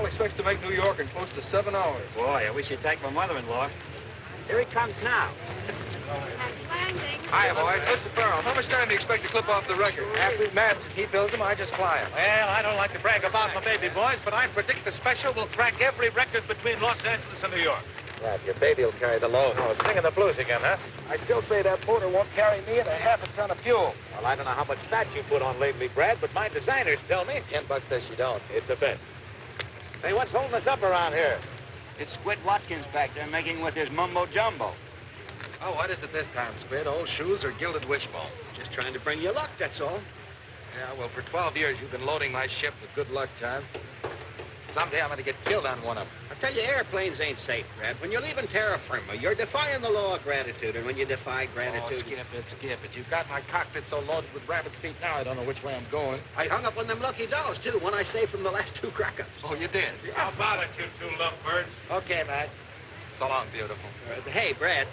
Arlen expects to make New York in close to 7 hours. Boy, I wish you'd take my mother-in-law. Here he comes now. Happy landing. Hiya, boys. Mr. Pryor, how much time do you expect to clip off the record? After he matches, he builds them, I just fly them. Well, I don't like to brag about my baby boys, but I predict the special will crack every record between Los Angeles and New York. Yeah, your baby will carry the load. Oh, singing the blues again, huh? I still say that motor won't carry me and a half a ton of fuel. Well, I don't know how much fat you put on lately, Brad, but my designers tell me. $10 says you don't. It's a bet. Hey, what's holding us up around here? It's Squid Watkins back there making with his mumbo-jumbo. Oh, what is it this time, Squid? Old shoes or gilded wishbone? Just trying to bring you luck, that's all. Yeah, well, for 12 years you've been loading my ship with good luck, John. Someday I'm going to get killed on one of them. I tell you, airplanes ain't safe, Brad. When you're leaving terra firma, you're defying the law of gratitude, and when you defy gratitude... Oh, skip it. You've got my cockpit so loaded with rabbit's feet now I don't know which way I'm going. I hung up on them lucky dolls, too, one I saved from the last 2 crack-ups. Oh, you did? How about it, you two lovebirds? Okay, Matt. So long, beautiful. Hey, Brad,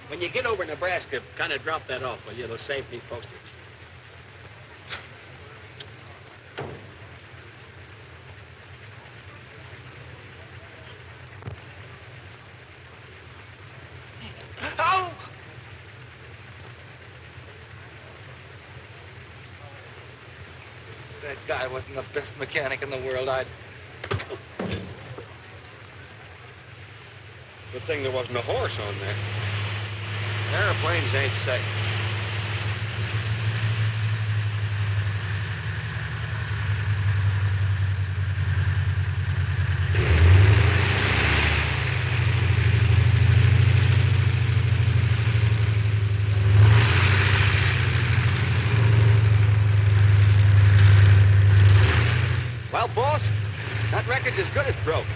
when you get over Nebraska, kind of drop that off, will you? It'll save me postage. Oh! That guy wasn't the best mechanic in the world. Good thing there wasn't a horse on there. Airplanes ain't safe. Well, boss, that record's as good as broken.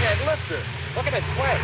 Can't lift her. Look at it sweat.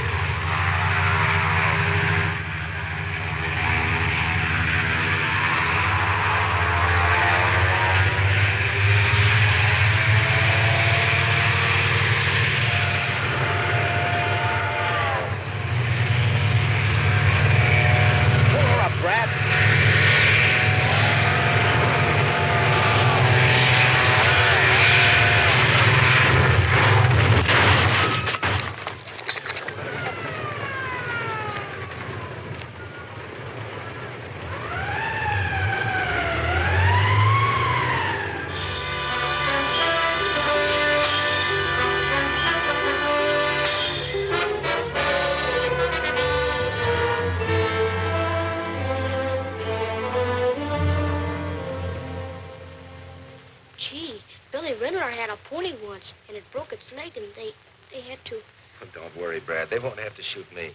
And it broke its leg, and they had to... Oh, don't worry, Brad. They won't have to shoot me.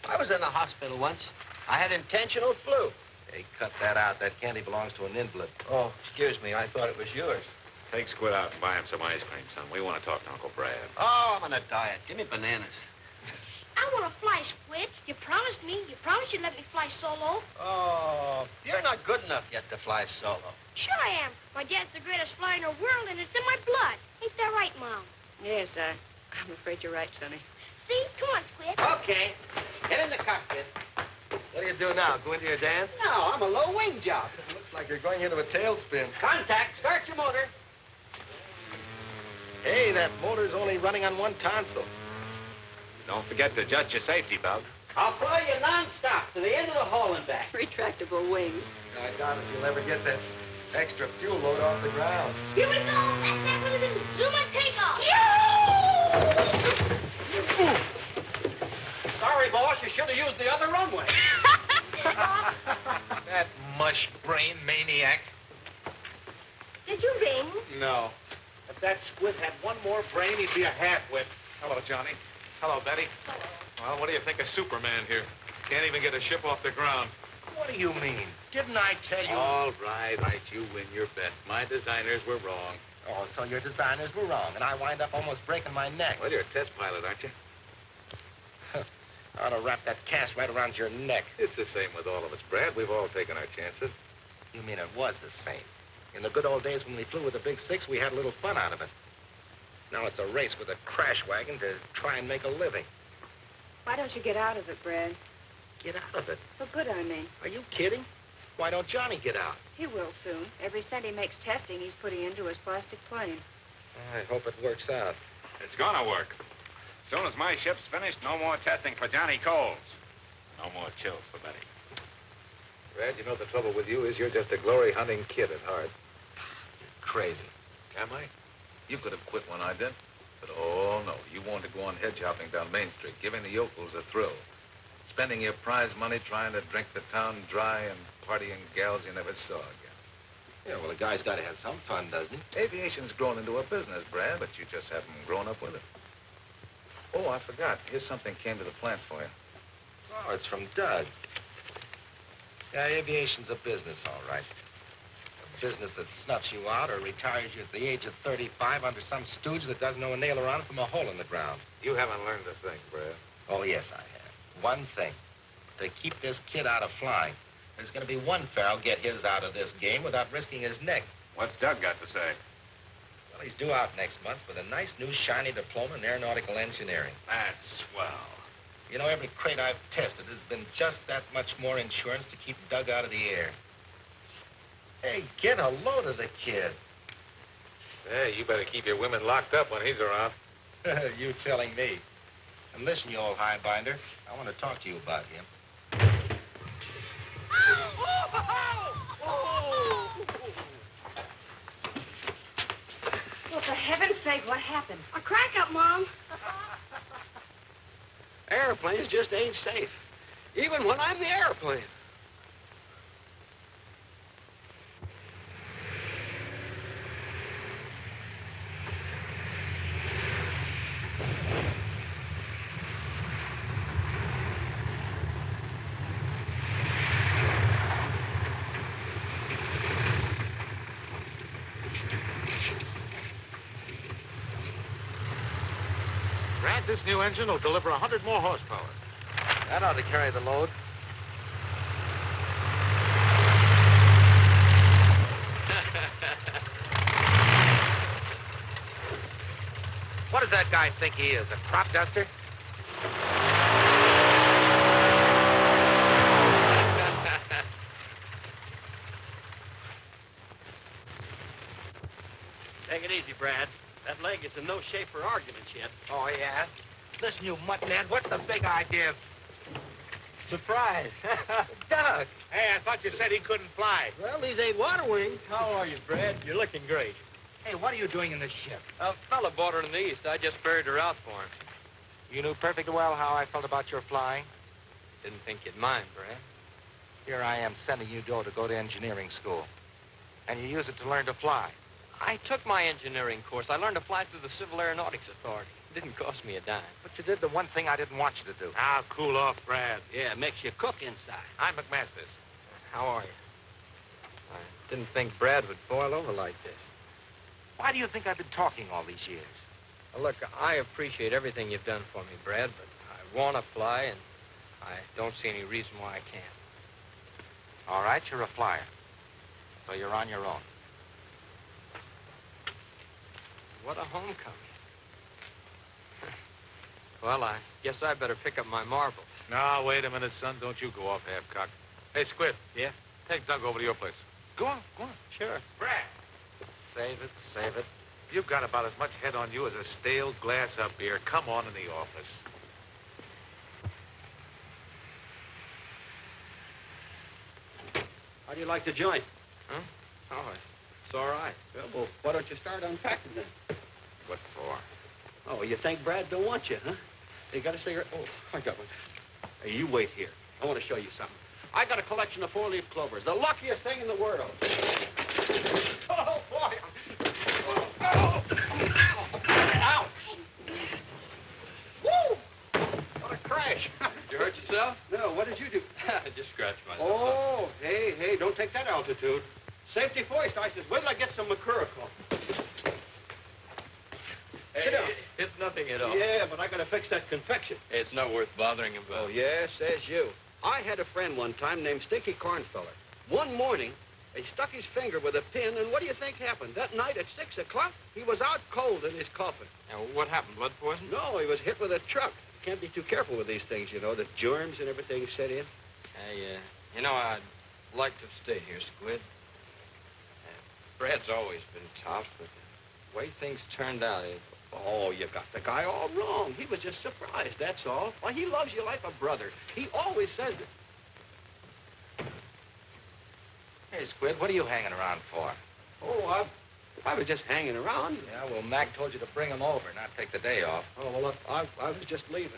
I was in the hospital once. I had intentional flu. Hey, cut that out. That candy belongs to an invalid. Oh, excuse me. I thought it was yours. Take Squid out and buy him some ice cream, son. We want to talk to Uncle Brad. Oh, I'm on a diet. Give me bananas. I want to fly, Squid. You promised me. You promised you'd let me fly solo. Oh, you're not good enough yet to fly solo. Sure I am. My dad's the greatest flyer in the world, and it's in my blood. Ain't that right, Mom? Yes, I'm afraid you're right, Sonny. See? Come on, Squid. Okay. Get in the cockpit. What do you do now? Go into your dance? No, I'm a low-wing job. Looks like you're going into a tailspin. Contact. Start your motor. Hey, that motor's only running on one tonsil. Don't forget to adjust your safety belt. I'll fly you non-stop to the end of the hall and back. Retractable wings. I doubt if you'll ever get that extra fuel load off the ground. Here we go. That's that one of them. Zoom and take off. Sorry, boss. You should have used the other runway. That mush-brain maniac. Did you ring? No. If that Squid had one more brain, he'd be a half-wit. Hello, Johnny. Hello, Betty. Well, what do you think of Superman here? Can't even get a ship off the ground. What do you mean? Didn't I tell you? All right, you win your bet. My designers were wrong. Oh, so your designers were wrong, and I wind up almost breaking my neck. Well, you're a test pilot, aren't you? I ought to wrap that cast right around your neck. It's the same with all of us, Brad. We've all taken our chances. You mean it was the same? In the good old days when we flew with the Big Six, we had a little fun out of it. Now it's a race with a crash wagon to try and make a living. Why don't you get out of it, Brad? Get out of it. For good, I mean. Are you kidding? Why don't Johnny get out? He will soon. Every cent he makes testing, he's putting into his plastic plane. I hope it works out. It's gonna work. As soon as my ship's finished, no more testing for Johnny Coles. No more chills for Betty. Brad, you know the trouble with you is you're just a glory-hunting kid at heart. You're crazy. Am I? You could have quit when I did. But, oh, no. You wanted to go on hedge hopping down Main Street, giving the yokels a thrill. Spending your prize money trying to drink the town dry and partying gals you never saw again. Yeah, well, the guy's got to have some fun, doesn't he? Aviation's grown into a business, Brad, but you just haven't grown up with it. Oh, I forgot. Here's something came to the plant for you. Oh, it's from Doug. Yeah, aviation's a business, all right. A business that snuffs you out or retires you at the age of 35 under some stooge that doesn't know a nail around from a hole in the ground. You haven't learned a thing, Brad. Oh, yes, I have. One thing. To keep this kid out of flying, there's going to be one fellow get his out of this game without risking his neck. What's Doug got to say? Well, he's due out next month with a nice new shiny diploma in aeronautical engineering. That's swell. You know, every crate I've tested has been just that much more insurance to keep Doug out of the air. Hey, get a load of the kid. Hey, you better keep your women locked up when he's around. You telling me. And listen, you old highbinder, I want to talk to you about him. Well, for heaven's sake, what happened? A crack up, Mom. Airplanes just ain't safe. Even when I'm the airplane. Brad, this new engine will deliver 100 more horsepower. That ought to carry the load. What does that guy think he is, a crop duster? Take it easy, Brad. That leg is in no shape for arguments yet. Oh, yeah? Listen, you muttonhead, what's the big idea? Surprise. Doug! Hey, I thought you said he couldn't fly. Well, these ain't water wings. How are you, Brad? You're looking great. Hey, what are you doing in this ship? A fella bought her in the East. I just ferried her out for him. You knew perfectly well how I felt about your flying. Didn't think you'd mind, Brad. Here I am sending you dough to go to engineering school. And you use it to learn to fly. I took my engineering course. I learned to fly through the Civil Aeronautics Authority. It didn't cost me a dime. But you did the one thing I didn't want you to do. Now, cool off, Brad. Yeah, it makes you cook inside. I'm McMaster's. How are you? I didn't think Brad would boil over like this. Why do you think I've been talking all these years? Well, look, I appreciate everything you've done for me, Brad, but I want to fly, and I don't see any reason why I can't. All right, you're a flyer. So you're on your own. What a homecoming. Well, I guess I better pick up my marbles. No, wait a minute, son. Don't you go off half-cocked. Hey, Squid. Yeah? Take Doug over to your place. Go on, go on. Sure. Brad, Save it, save it. you've got about as much head on you as a stale glass of beer. Come on in the office. How do you like the joint? Huh? Oh, it's all right. Well, why don't you start unpacking then? What for? Oh, you think Brad don't want you, huh? You got a cigarette? Oh, I got one. Hey, you wait here. I want to show you something. I got a collection of four-leaf clovers, the luckiest thing in the world. Oh, boy. Oh. Ouch. Woo! What a crash. Did you hurt yourself? No, what did you do? I just scratched myself. Oh, hey, don't take that altitude. Safety first. I says, wait till I get some Mercurical. Hey, Sit down. It's nothing at all. Yeah, but I gotta fix that confection. It's it's not worth bothering about. Oh, yes, says you. I had a friend one time named Stinky Cornfeller. One morning, he stuck his finger with a pin, and what do you think happened? That night at 6 o'clock, he was out cold in his coffin. Now, what happened? Blood poison? No, he was hit with a truck. You can't be too careful with these things, you know. The germs and everything set in. Hey, you know, I'd like to have stayed here, Squid. Brad's always been tough, but the way things turned out, Oh, you got the guy all wrong. He was just surprised, that's all. Why, he loves you like a brother. He always says it. Hey, Squid, what are you hanging around for? Oh, I was just hanging around. Yeah, well, Mac told you to bring him over, not take the day off. Oh, well, I was just leaving.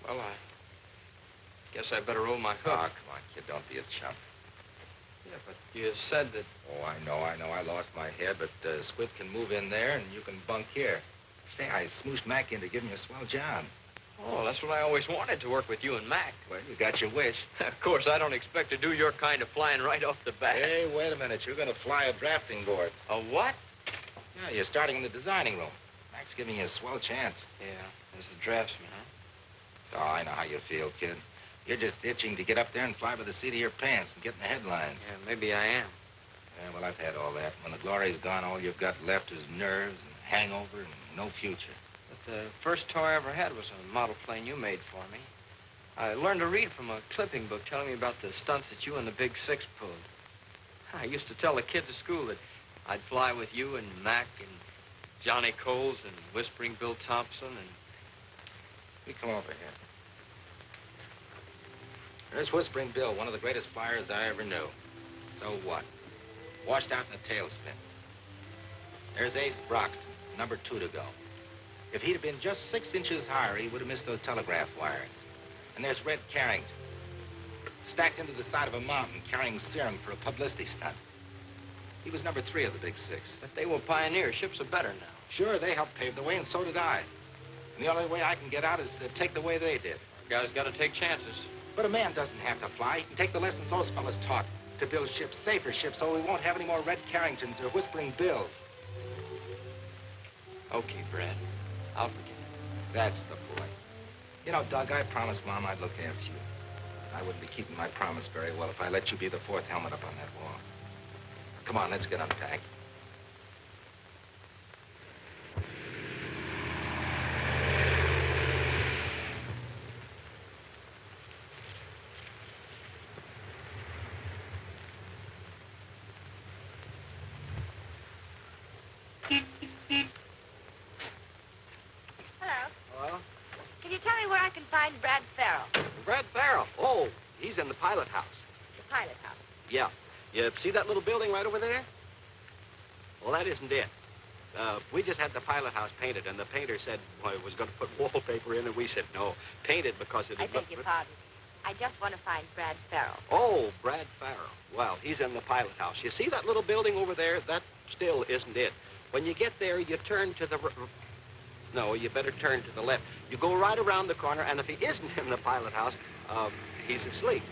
well, I guess I better roll my Oh, hook. come on, kid, don't be a chump. Yeah, but you said that... Oh, I know. I lost my head, but Squid can move in there, and you can bunk here. Say, I smooshed Mac into giving you a swell job. Oh, that's what I always wanted, to work with you and Mac. Well, you got your wish. Of course, I don't expect to do your kind of flying right off the bat. Hey, wait a minute. You're going to fly a drafting board. A what? Yeah, you're starting in the designing room. Mac's giving you a swell chance. Yeah, as the draftsman, huh? Oh, I know how you feel, kid. You're just itching to get up there and fly by the seat of your pants and get in the headlines. Yeah, maybe I am. Yeah, well, I've had all that. When the glory's gone, all you've got left is nerves and hangover and no future. But the first toy I ever had was a model plane you made for me. I learned to read from a clipping book telling me about the stunts that you and the Big Six pulled. I used to tell the kids at school that I'd fly with you and Mac and Johnny Coles and Whispering Bill Thompson and... We come over here. There's Whispering Bill, one of the greatest flyers I ever knew. So what? Washed out in a tailspin. There's Ace Broxton, number 2 to go. If he'd have been just 6 inches higher, he would have missed those telegraph wires. And there's Red Carrington, stacked into the side of a mountain carrying serum for a publicity stunt. He was number 3 of the Big Six. But they were pioneers. Ships are better now. Sure, they helped pave the way, and so did I. And the only way I can get out is to take the way they did. Guys got to take chances. But a man doesn't have to fly. He can take the lessons those fellas taught to build ships, safer ships, so we won't have any more Red Carringtons or Whispering Bills. Okay, Brad. I'll forget it. That's the boy. You know, Doug, I promised Mom I'd look after you. I wouldn't be keeping my promise very well if I let you be the 4th helmet up on that wall. Come on, let's get unpacked. Hello. Hello? Can you tell me where I can find Brad Farrell? Brad Farrell. Oh, he's in the pilot house. The pilot house. Yeah. You see that little building right over there? Well, that isn't it. We just had the pilot house painted, and the painter said, well, he was going to put wallpaper in, and we said no. Paint it because it... I beg your pardon. I just want to find Brad Farrell. Oh, Brad Farrell. Well, he's in the pilot house. You see that little building over there? That still isn't it. When you get there, you turn to the... No, you better turn to the left. You go right around the corner, and if he isn't in the pilot house, he's asleep.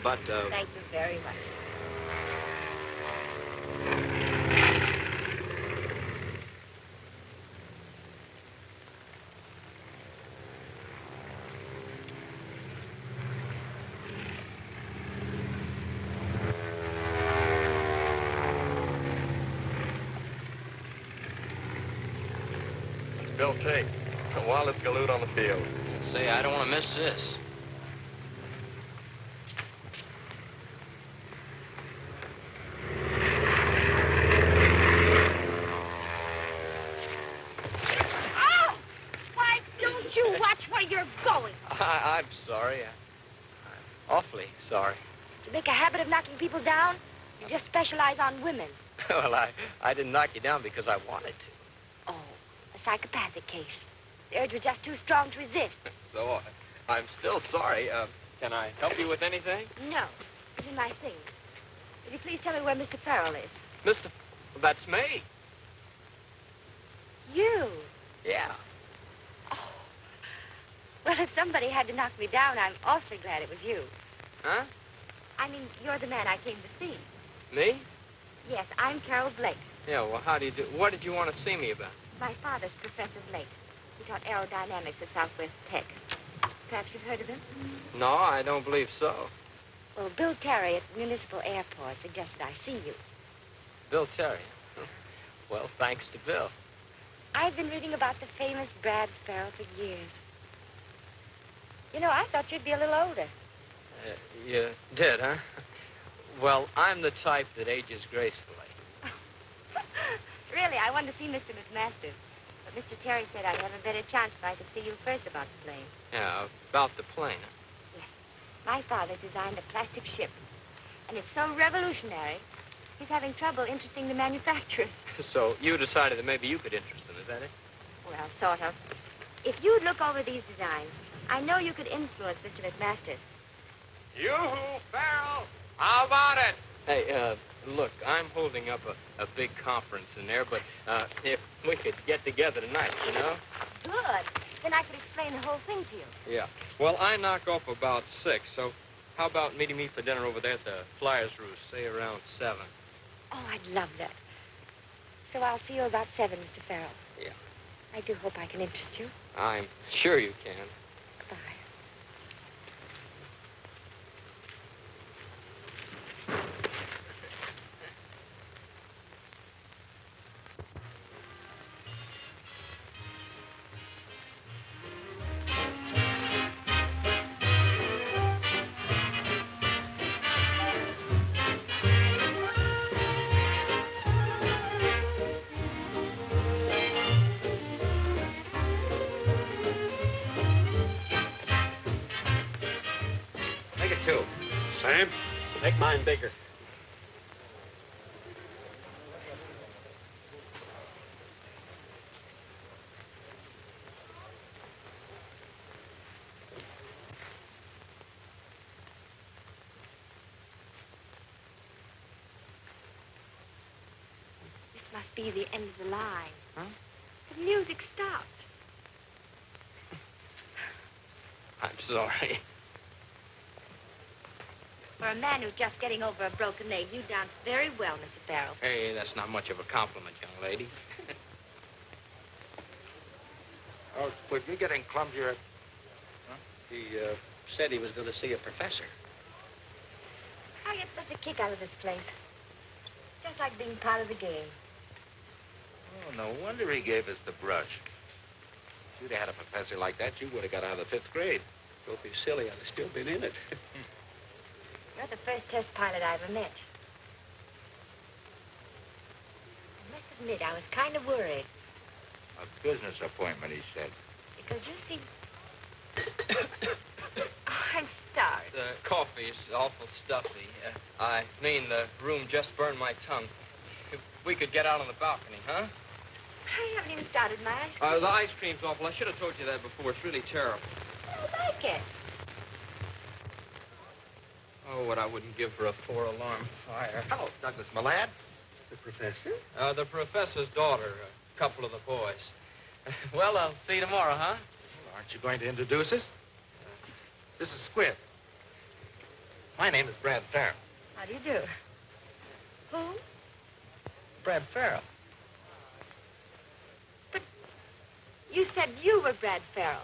But, Thank you very much. Bill Tate, wildest galoot on the field. Say, I don't want to miss this. Oh! Why don't you watch where you're going? I'm sorry. I'm awfully sorry. You make a habit of knocking people down? You just specialize on women. Well, I didn't knock you down because I wanted to. Oh, a psychopathic case. The urge was just too strong to resist. So, I'm still sorry. Can I help you with anything? No, it's in my things. Will you please tell me where Mr. Farrell is? Mr. That's me. You? Yeah. Oh. Well, if somebody had to knock me down, I'm awfully glad it was you. Huh? I mean, you're the man I came to see. Me? Yes, I'm Carol Blake. Yeah, well, how do you do? What did you want to see me about? My father's Professor Blake. He taught aerodynamics at Southwest Tech. Perhaps you've heard of him? No, I don't believe so. Well, Bill Terry at the Municipal Airport suggested I see you. Bill Terry. Well, thanks to Bill. I've been reading about the famous Brad Farrell for years. You know, I thought you'd be a little older. You did, huh? Well, I'm the type that ages gracefully. Really, I wanted to see Mr. McMasters. But Mr. Terry said I'd have a better chance if I could see you first about the plane. Yeah, about the plane. Yes. My father designed a plastic ship. And it's so revolutionary, he's having trouble interesting the manufacturers. So you decided that maybe you could interest them, is that it? Well, sort of. If you'd look over these designs, I know you could influence Mr. McMasters. Yoo-hoo, Farrell! How about it? Hey, look, I'm holding up a big conference in there, but if we could get together tonight, you know? Good. Then I could explain the whole thing to you. Yeah. Well, I knock off about 6, so how about meeting me for dinner over there at the Flyers Roost, say around 7? Oh, I'd love that. So I'll see you about 7, Mr. Farrell. Yeah. I do hope I can interest you. I'm sure you can. Goodbye. Make it 2. Sam? Make mine bigger. This must be the end of the line. Huh? The music stopped. I'm sorry. For a man who's just getting over a broken leg, you danced very well, Mr. Farrell. Hey, that's not much of a compliment, young lady. Oh, but you're getting clumsier. He said he was going to see a professor. I get such a kick out of this place. Just like being part of the game. Oh, no wonder he gave us the brush. If you'd have had a professor like that, you would have got out of the 5th grade. Don't be silly. I'd have still been in it. You're the first test pilot I ever met. I must admit, I was kind of worried. A business appointment, he said. Because you see... Oh, I'm sorry. The coffee is awful stuffy. I mean, the room just burned my tongue. If we could get out on the balcony, huh? I haven't even started my ice cream. The ice cream's awful. I should have told you that before. It's really terrible. I like it. Oh, what I wouldn't give for a 4-alarm fire. Hello, Douglas, my lad. The professor? The professor's daughter, a couple of the boys. Well, I'll see you tomorrow, huh? Well, aren't you going to introduce us? This is Squid. My name is Brad Farrell. How do you do? Who? Brad Farrell. But you said you were Brad Farrell.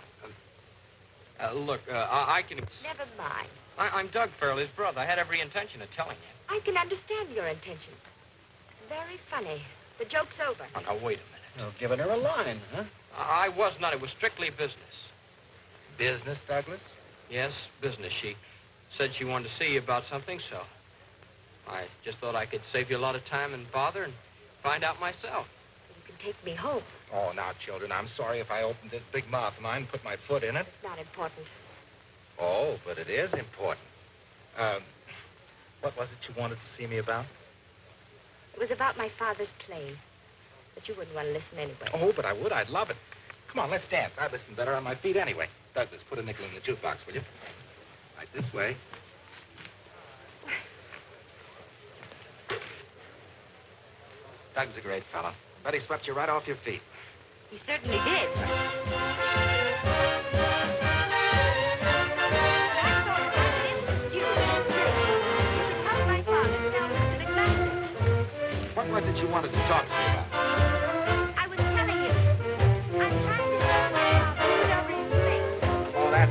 Look, I can... Never mind. I'm Doug Farrell, his brother. I had every intention of telling you. I can understand your intentions. Very funny. The joke's over. Oh, now, wait a minute. Oh, giving her a line, huh? I was not. It was strictly business. Business, Douglas? Yes, business. She said she wanted to see you about something, so I just thought I could save you a lot of time and bother and find out myself. You can take me home. Oh, now, children, I'm sorry if I opened this big mouth of mine and put my foot in it. It's not important. Oh, but it is important. What was it you wanted to see me about? It was about my father's plane. But you wouldn't want to listen anyway. Oh, but I would. I'd love it. Come on, let's dance. I listen better on my feet anyway. Douglas, put a nickel in the jukebox, will you? Right this way. Doug's a great fella. Bet he swept you right off your feet. He certainly did. What was it you wanted to talk to me about? I was telling you.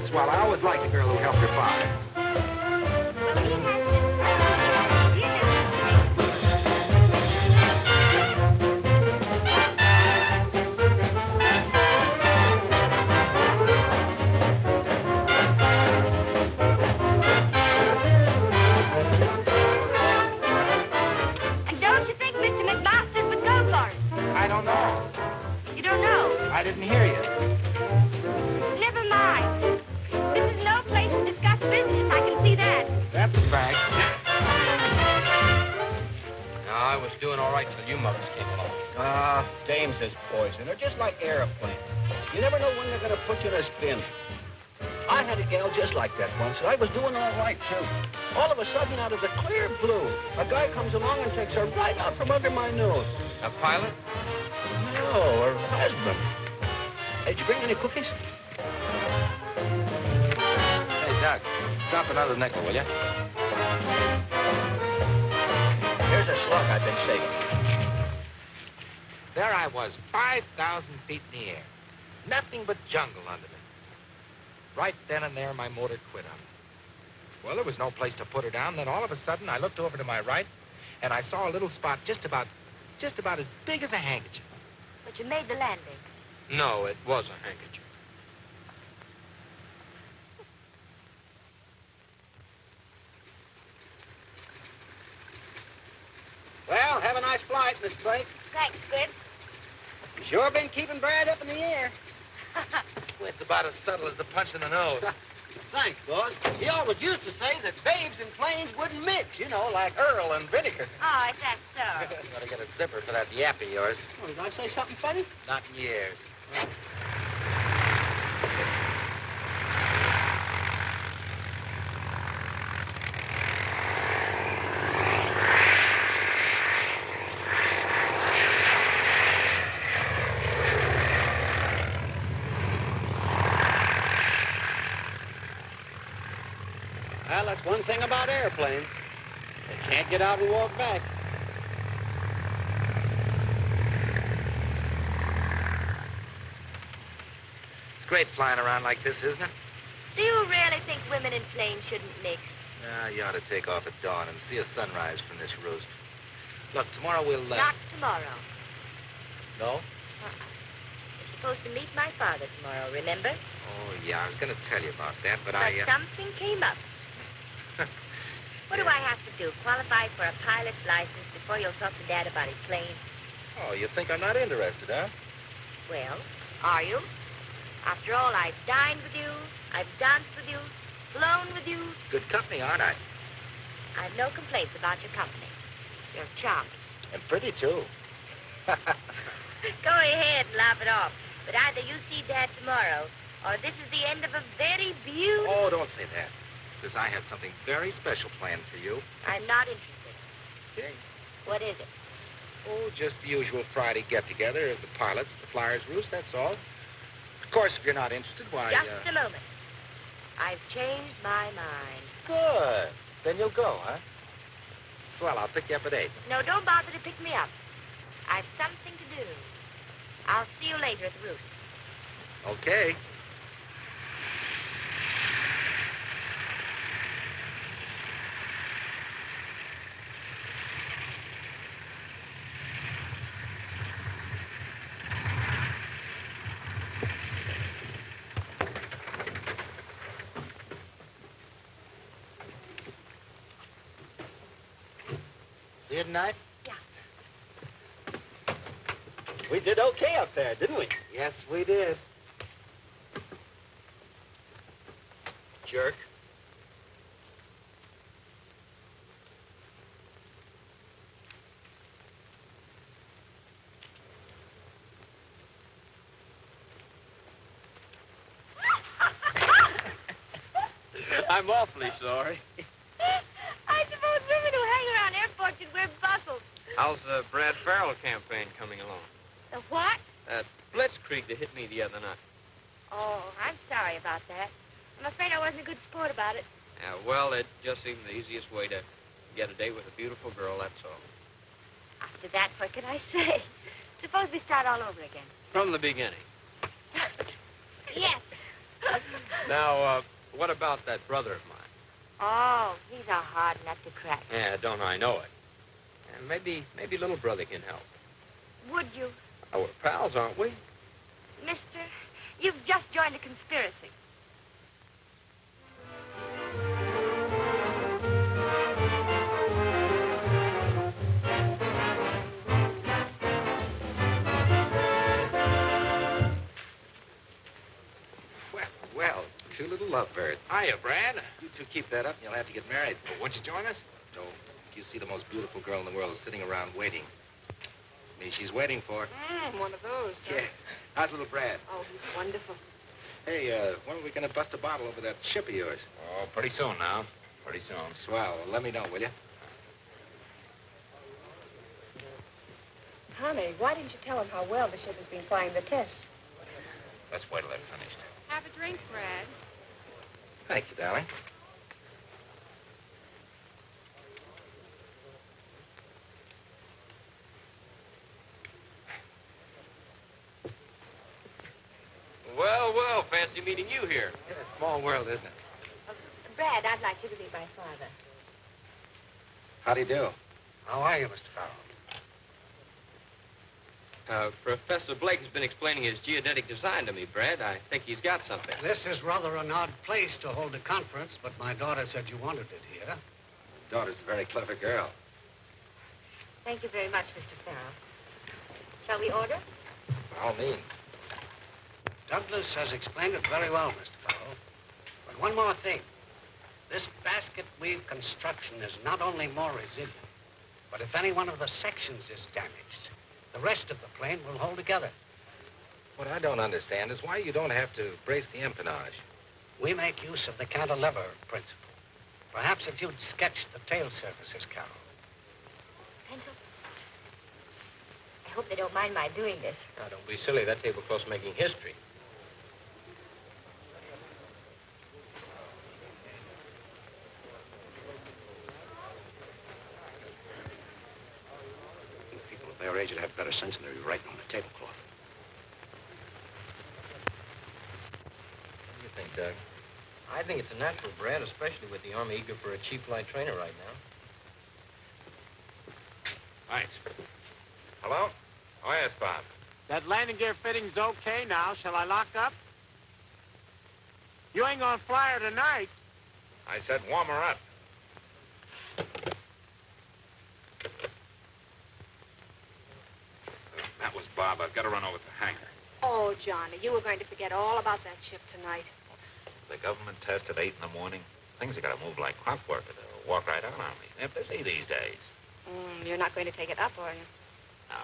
swell. I always liked the girl who helped her father. Well, he has this. She And don't you think Mr. McMasters would go for it? I don't know. You don't know? I didn't hear you. Never mind. This is no place to discuss business. I can see that. That's a fact. No, I was doing all right till you mothers came along. Dames is poison. They're just like airplanes. You never know when they're going to put you in a spin. I had a gal just like that once, and I was doing all right, too. All of a sudden, out of the clear blue, a guy comes along and takes her right out from under my nose. A pilot? No, her husband. Hey, did you bring any cookies? Hey, Doc, drop another nickel, will you? Here's a slug I've been saving. There I was, 5,000 feet in the air. Nothing but jungle under me. Right then and there, my motor quit on me. Well, there was no place to put her down. Then all of a sudden, I looked over to my right, and I saw a little spot just about as big as a handkerchief. But you made the landing. No, it was a handkerchief. Well, have a nice flight, Miss Blake. Thanks, Squid. You sure been keeping Brad up in the air. It's about as subtle as a punch in the nose. Thanks, boss. He always used to say that babes and planes wouldn't mix, you know, like Earl and vinegar. Oh, is that so? Gotta get a zipper for that yap of yours. Oh, did I say something funny? Not in years. Well, that's one thing about airplanes. They can't get out and walk back. It's great flying around like this, isn't it? Do you really think women in planes shouldn't mix? You ought to take off at dawn and see a sunrise from this roost. Look, tomorrow we'll... Not tomorrow. No? You're supposed to meet my father tomorrow, remember? Oh, yeah, I was going to tell you about that, but But something came up. What do I have to do? Qualify for a pilot's license before you'll talk to Dad about his plane? Oh, you think I'm not interested, huh? Well, are you? After all, I've dined with you, I've danced with you, flown with you. Good company, aren't I? I've no complaints about your company. You're charming. And pretty, too. Go ahead and laugh it off. But either you see Dad tomorrow, or this is the end of a very beautiful... Oh, don't say that. Because I had something very special planned for you. I'm not interested. Okay. What is it? Oh, just the usual Friday get-together of the pilots, the flyers' roost, that's all. Of course, if you're not interested, why... Just a moment. I've changed my mind. Good. Then you'll go, huh? Swell, I'll pick you up at 8. No, don't bother to pick me up. I've something to do. I'll see you later at the roost. Okay. See you tonight? Yeah. We did okay up there, didn't we? Yes, we did. Jerk. I'm awfully sorry. I suppose women who hang around airports should wear bustles. How's the Brad Farrell campaign coming along? The what? That blitzkrieg that hit me the other night. Oh, I'm sorry about that. I'm afraid I wasn't a good sport about it. Yeah, well, it just seemed the easiest way to get a date with a beautiful girl, that's all. After that, what can I say? Suppose we start all over again. From the beginning. Yes. Now, what about that brother of mine? Oh, he's a hard nut to crack. Yeah, don't I know it? And maybe little brother can help. Would you? Oh, we're pals, aren't we? Mister, you've just joined a conspiracy. Well, two little lovebirds. Hiya, Brad. You two keep that up and you'll have to get married. Won't you join us? No, you see the most beautiful girl in the world is sitting around waiting. It's me she's waiting for. One of those. Huh? Yeah. How's little Brad? Oh, he's wonderful. Hey, when are we going to bust a bottle over that ship of yours? Oh, pretty soon now. Pretty soon. Swell. Well, let me know, will you? Honey, why didn't you tell him how well the ship has been flying the tests? Let's wait till they're finished. Have a drink, Brad. Thank you, darling. Well, well, fancy meeting you here. Yeah, small world, isn't it? Brad, I'd like you to be my father. How do you do? How are you, Mr. Farrell? Professor Blake has been explaining his geodetic design to me, Brad. I think he's got something. This is rather an odd place to hold a conference, but my daughter said you wanted it here. Daughter's a very clever girl. Thank you very much, Mr. Farrell. Shall we order? By all means. Douglas has explained it very well, Mr. Farrell. But one more thing. This basket weave construction is not only more resilient, but if any one of the sections is damaged, the rest of the plane will hold together. What I don't understand is why you don't have to brace the empennage. We make use of the cantilever principle. Perhaps if you'd sketch the tail surfaces, Carol. Pencil? I hope they don't mind my doing this. Now, don't be silly. That tablecloth's making history. People of their age would have better sense than to be writing on the tablecloth. What do you think, Doug? I think it's a natural, Brad, especially with the Army eager for a cheap light trainer right now. Thanks. Hello? Oh, yes, Bob. That landing gear fitting's okay now. Shall I lock up? You ain't gonna fly her tonight. I said warm her up. That was Bob. I've got to run over to the hangar. Oh, Johnny, you were going to forget all about that ship tonight. The government test at 8 in the morning. Things have got to move like clockwork or they'll walk right out on me. They're busy these days. You're not going to take it up, are you? No,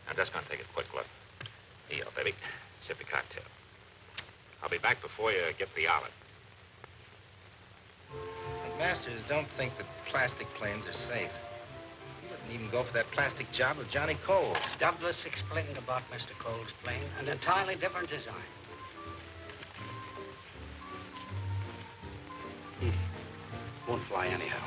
I'm just going to take a quick look. Here, baby. Sip your cocktail. I'll be back before you get the olive. The masters don't think that plastic planes are safe. He wouldn't even go for that plastic job of Johnny Cole. Douglas explained about Mr. Cole's plane, an entirely different design. Won't fly anyhow.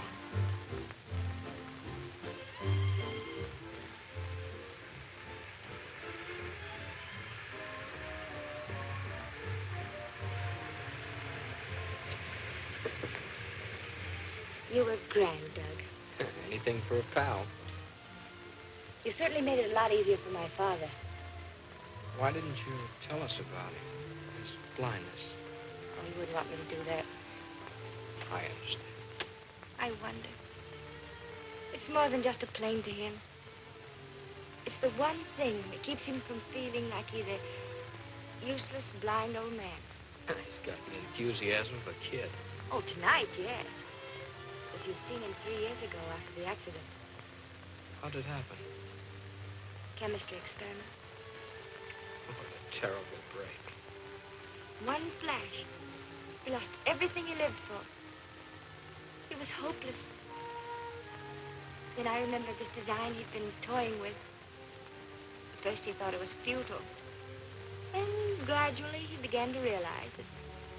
You were grand, Doug. Anything for a pal. You certainly made it a lot easier for my father. Why didn't you tell us about him? His blindness. Oh, you wouldn't want me to do that. I understand. I wonder. It's more than just a plane to him. It's the one thing that keeps him from feeling like he's a useless, blind old man. He's got the enthusiasm of a kid. Oh, tonight, yes. If you'd seen him 3 years ago after the accident. How'd it happen? Chemistry experiment. What a terrible break. One flash. He lost everything he lived for. He was hopeless. Then I remembered this design he'd been toying with. At first he thought it was futile. Then gradually he began to realize that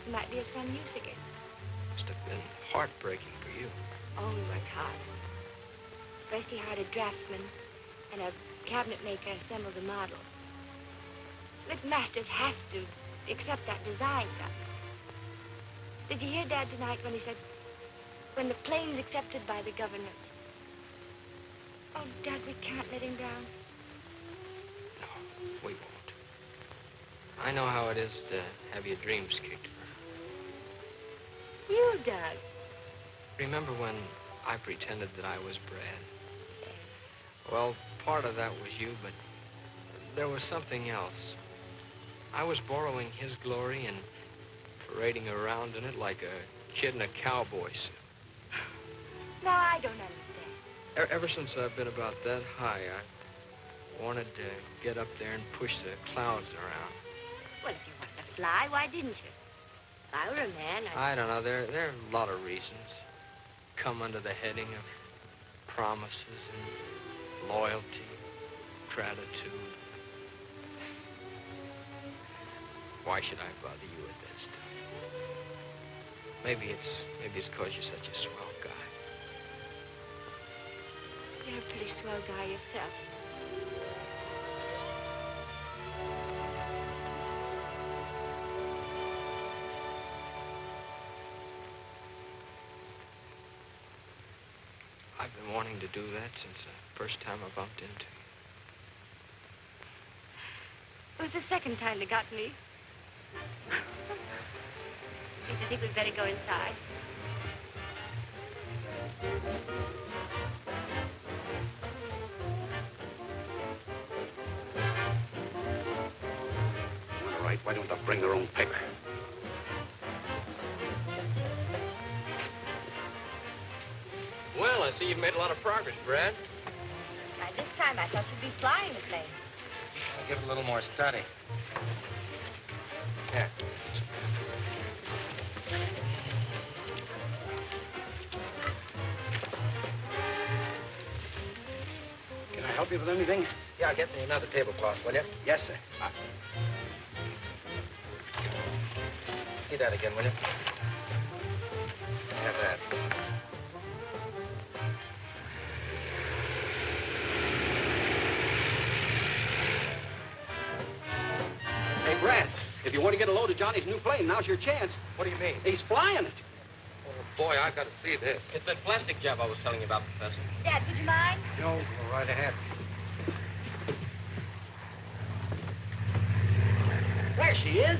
he might be of some use again. Must have been heartbreaking for you. Oh, he worked hard. First he hired a draftsman and a cabinet maker assembled the model. But masters have to accept that design, Doc. Did you hear Dad tonight when he said, when the plane's accepted by the governor? Oh, Dad, we can't let him down. No, we won't. I know how it is to have your dreams kicked around. You, Doug. Remember when I pretended that I was Brad? Well, part of that was you, but there was something else. I was borrowing his glory and parading around in it like a kid in a cowboy suit. No, I don't understand. Ever since I've been about that high, I wanted to get up there and push the clouds around. Well, if you wanted to fly, why didn't you? If I were a man, I don't know. There are a lot of reasons. Come under the heading of promises and loyalty, gratitude. Why should I bother you with that stuff? Maybe it's because you're such a swell guy. You're a pretty swell guy yourself. I've been wanting to do that since the first time I bumped into you. It was the second time they got me. Don't you think we'd better go inside? All right, why don't they bring their own paper? Well, I see you've made a lot of progress, Brad. By this time, I thought you'd be flying the plane. I'll give it a little more study. Here. Can I help you with anything? Yeah, get me another tablecloth, will you? Yes, sir. See that again, will you? Have that. Hey, Brad, if you want to get a load of Johnny's new plane, now's your chance. What do you mean? He's flying it. Oh, boy, I've got to see this. It's that plastic job I was telling you about, Professor. Dad, would you mind? No, go right ahead. There she is.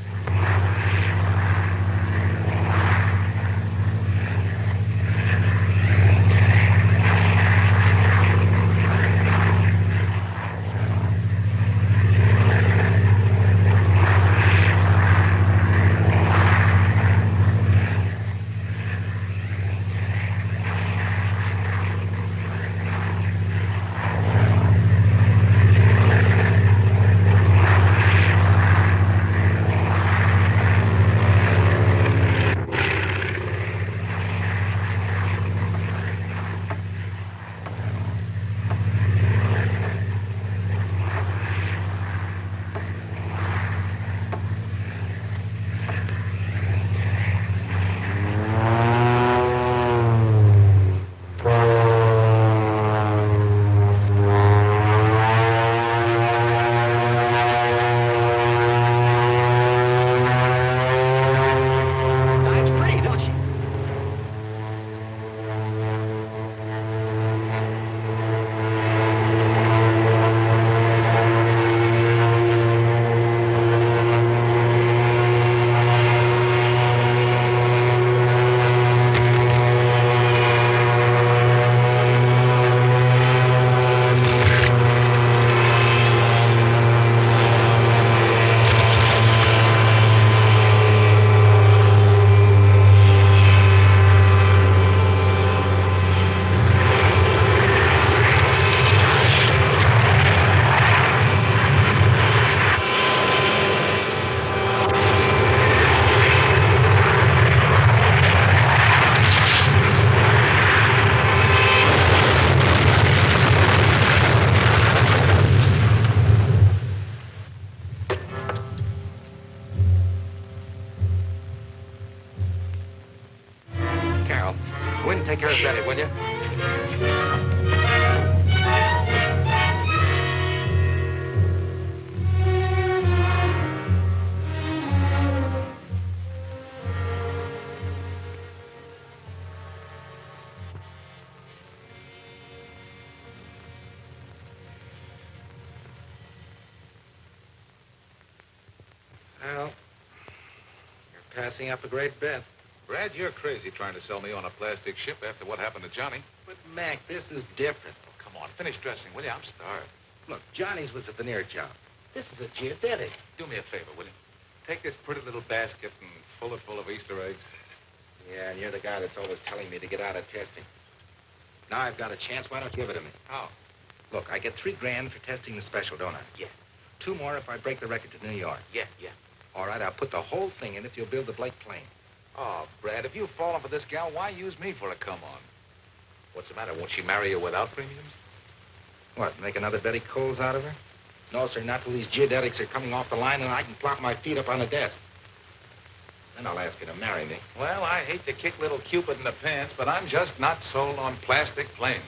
Take care of Betty, will you? Well, you're passing up a great bet. Brad, you're crazy trying to sell me on a plastic ship after what happened to Johnny. But, Mac, this is different. Oh, come on, finish dressing, will you? I'm starved. Look, Johnny's was a veneer job. This is a geodetic. Do me a favor, will you? Take this pretty little basket and fill it full of Easter eggs. Yeah, and you're the guy that's always telling me to get out of testing. Now I've got a chance. Why don't you give it to me? How? Look, I get $3 grand for testing the special, don't I? Yeah. 2 more if I break the record to New York. Yeah. All right, I'll put the whole thing in if you'll build the Blake plane. Oh, Brad, if you've fallen for this gal, why use me for a come-on? What's the matter? Won't she marry you without premiums? What, make another Betty Coles out of her? No, sir, not till these geodetics are coming off the line and I can plop my feet up on the desk. Then I'll ask her to marry me. Well, I hate to kick little Cupid in the pants, but I'm just not sold on plastic planes.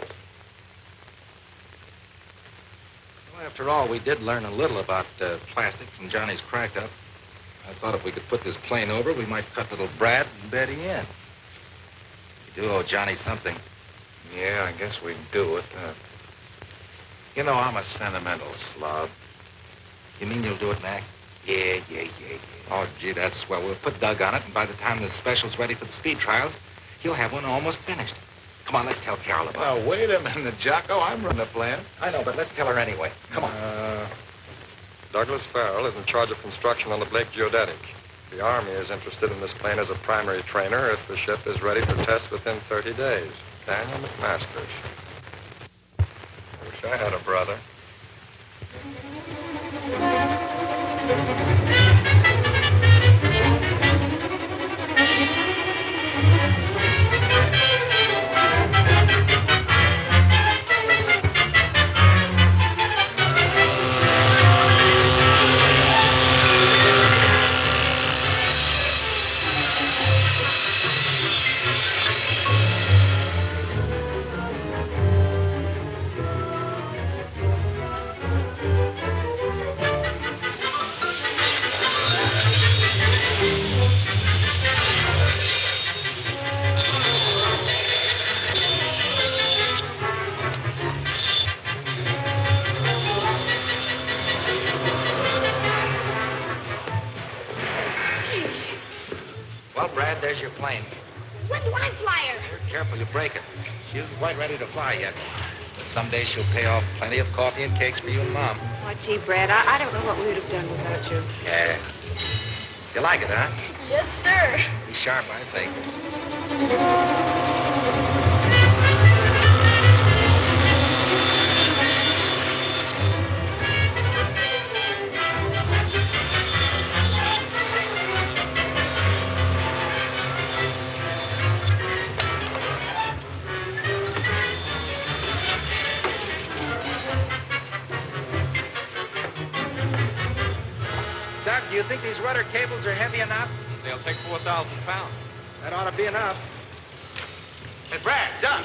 Well, after all, we did learn a little about plastic from Johnny's crack-up. I thought if we could put this plane over, we might cut little Brad and Betty in. We do owe Johnny something. Yeah, I guess we do it. You know, I'm a sentimental slob. You mean you'll do it, Mac? Yeah. Oh, gee, that's swell. We'll put Doug on it, and by the time the special's ready for the speed trials, he'll have one almost finished. Come on, let's tell Carol about it. Now, wait a minute, Jocko. I'm running the plan. I know, but let's tell her anyway. Come on. Douglas Farrell is in charge of construction on the Blake Geodetic. The Army is interested in this plane as a primary trainer if the ship is ready for tests within 30 days. Daniel McMasters. I wish I had a brother. Well, Brad, there's your plane. When do I fly her? Careful, you break it. She isn't quite ready to fly yet. But someday she'll pay off plenty of coffee and cakes for you and Mom. Oh, gee, Brad, I don't know what we would have done without you. Yeah. You like it, huh? Yes, sir. Be sharp, I think. Doug, do you think these rudder cables are heavy enough? They'll take 4,000 pounds. That ought to be enough. Hey, Brad, Doug.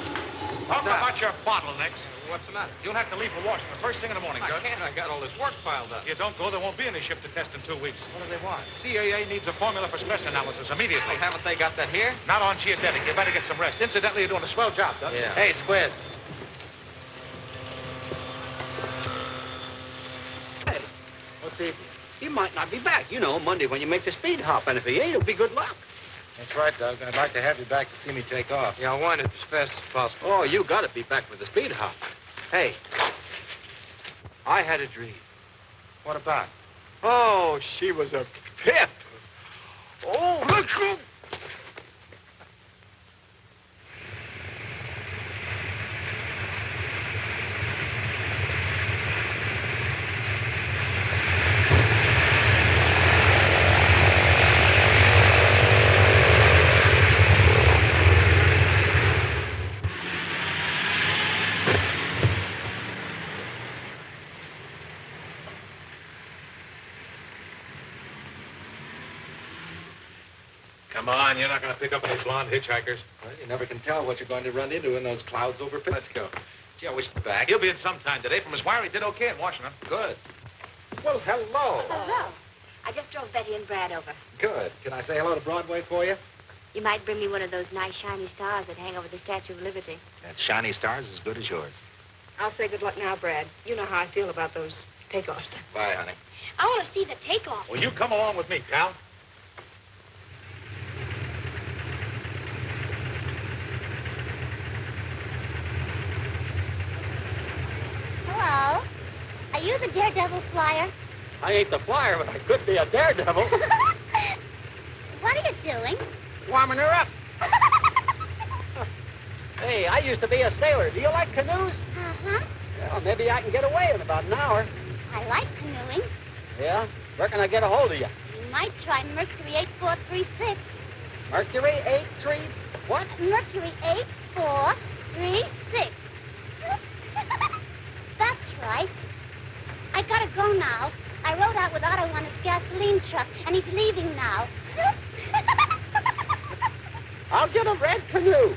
Talk that? about your bottlenecks. What's the matter? You'll have to leave for Washington first thing in the morning, I Doug. can't. I got all this work piled up. If you don't go, there won't be any ship to test in 2 weeks. What do they want? CAA needs a formula for stress analysis immediately. Oh, haven't they got that here? Not on geodetic. You better get some rest. Incidentally, you're doing a swell job, Doug. Yeah. Hey, Squid. Hey, let's see. He might not be back, you know, Monday when you make the speed hop. And if he ain't, it'll be good luck. That's right, Doug. I'd like to have you back to see me take off. Yeah, I'll wind it as fast as possible. Oh, you got to be back for the speed hop. Hey, I had a dream. What about? Oh, she was a pip. Oh, let's go. Come on, you're not going to pick up any blonde hitchhikers. Well, you never can tell what you're going to run into in those clouds over Pitt. Let's go. Gee, I wish you'd back. He'll be in sometime today. From his wire, he did okay in Washington. Good. Well, hello. Hello. I just drove Betty and Brad over. Good. Can I say hello to Broadway for you? You might bring me one of those nice shiny stars that hang over the Statue of Liberty. That shiny star's as good as yours. I'll say good luck now, Brad. You know how I feel about those takeoffs. Bye, honey. I want to see the takeoff. Well, you come along with me, pal. Hello. Are you the daredevil flyer? I ain't the flyer, but I could be a daredevil. What are you doing? Warming her up. Hey, I used to be a sailor. Do you like canoes? Uh-huh. Well, maybe I can get away in about an hour. I like canoeing. Yeah? Where can I get a hold of you? You might try Mercury 8436. Mercury 83... What? Mercury 8436. That's right. I gotta go now. I rode out with Otto on his gasoline truck, and he's leaving now. I'll get a red canoe.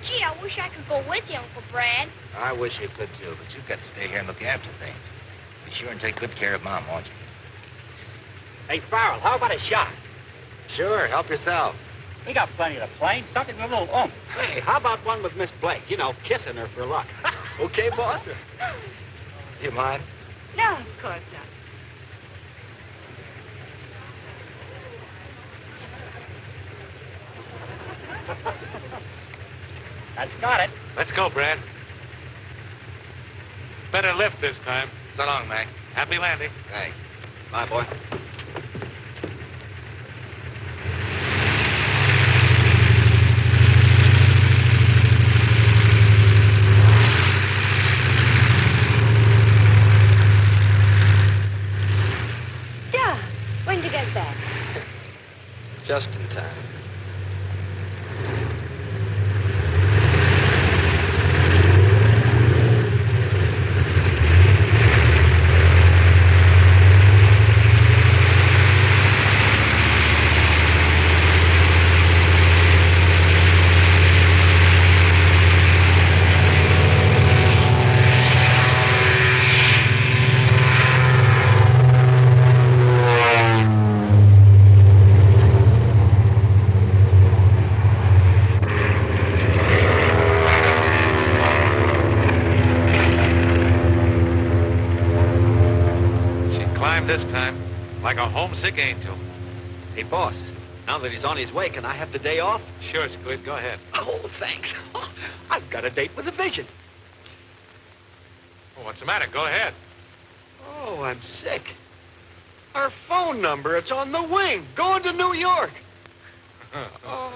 Gee, I wish I could go with you, Uncle Brad. I wish you could, too, but you've got to stay here and look after things. Be sure and take good care of Mom, won't you? Hey, Farrell, how about a shot? Sure, help yourself. We got plenty of the plane. Something with a little oomph. Hey, how about one with Miss Blake? You know, kissing her for luck. Okay, boss? Do you mind? No, of course not. That's got it. Let's go, Brad. Better lift this time. So long, Mac. Happy landing. Thanks. Bye, boy. Yeah. When'd you get back? Just in time. This time, like a homesick angel. Hey, boss, now that he's on his way, can I have the day off? Sure, Squid, go ahead. Oh, thanks. I've got a date with the vision. Oh, what's the matter? Go ahead. Oh, I'm sick. Our phone number, it's on the wing, going to New York. Oh.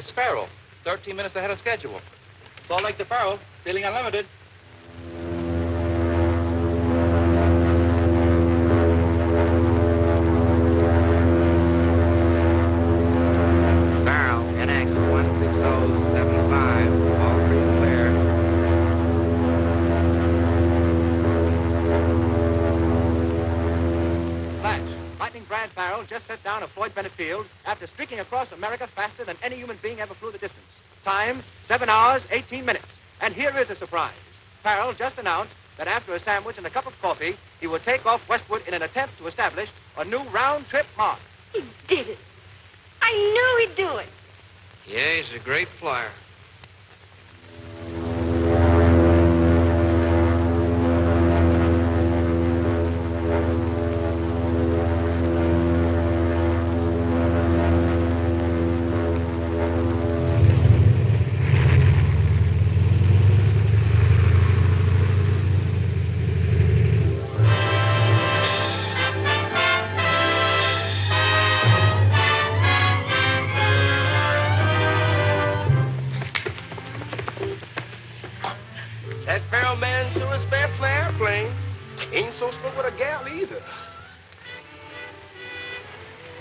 Sparrow, 13 minutes ahead of schedule. Salt Lake to Farrell, sailing unlimited. Barrel, NX 16075, all free and clear. Flash. Lightning Brad Farrell just set down a Floyd Bennett field after streaking across America faster than any human being ever flew the distance. Time, 7 hours, 18 minutes. And here is a surprise. Farrell just announced that after a sandwich and a cup of coffee, he will take off westward in an attempt to establish a new round-trip mark. He did it. I knew he'd do it. Yeah, he's a great flyer.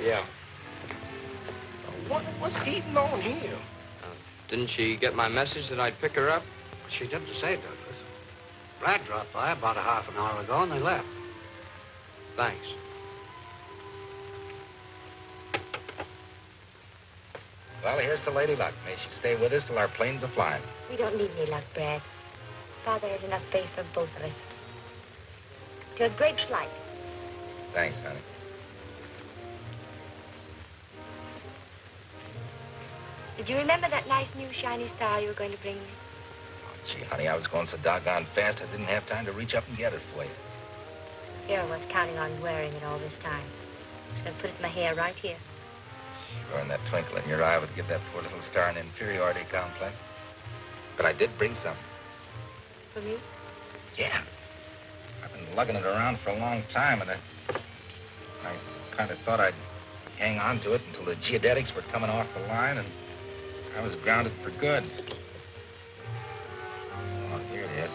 Yeah. What's eating on here? Didn't she get my message that I'd pick her up? She didn't say, Douglas. Brad dropped by about a half an hour ago, and they left. Thanks. Well, here's to Lady Luck. May she stay with us till our planes are flying. We don't need any luck, Brad. Father has enough faith for both of us. To a great flight. Thanks, honey. Did you remember that nice new shiny star you were going to bring me? Oh, gee, honey, I was going so doggone fast I didn't have time to reach up and get it for you. Here I was counting on wearing it all this time. I was going to put it in my hair right here. Sure, and that twinkle in your eye would give that poor little star an inferiority complex. But I did bring something. For me? Yeah. I've been lugging it around for a long time, and I kind of thought I'd hang on to it until the geodetics were coming off the line, and I was grounded for good. Oh, here it is.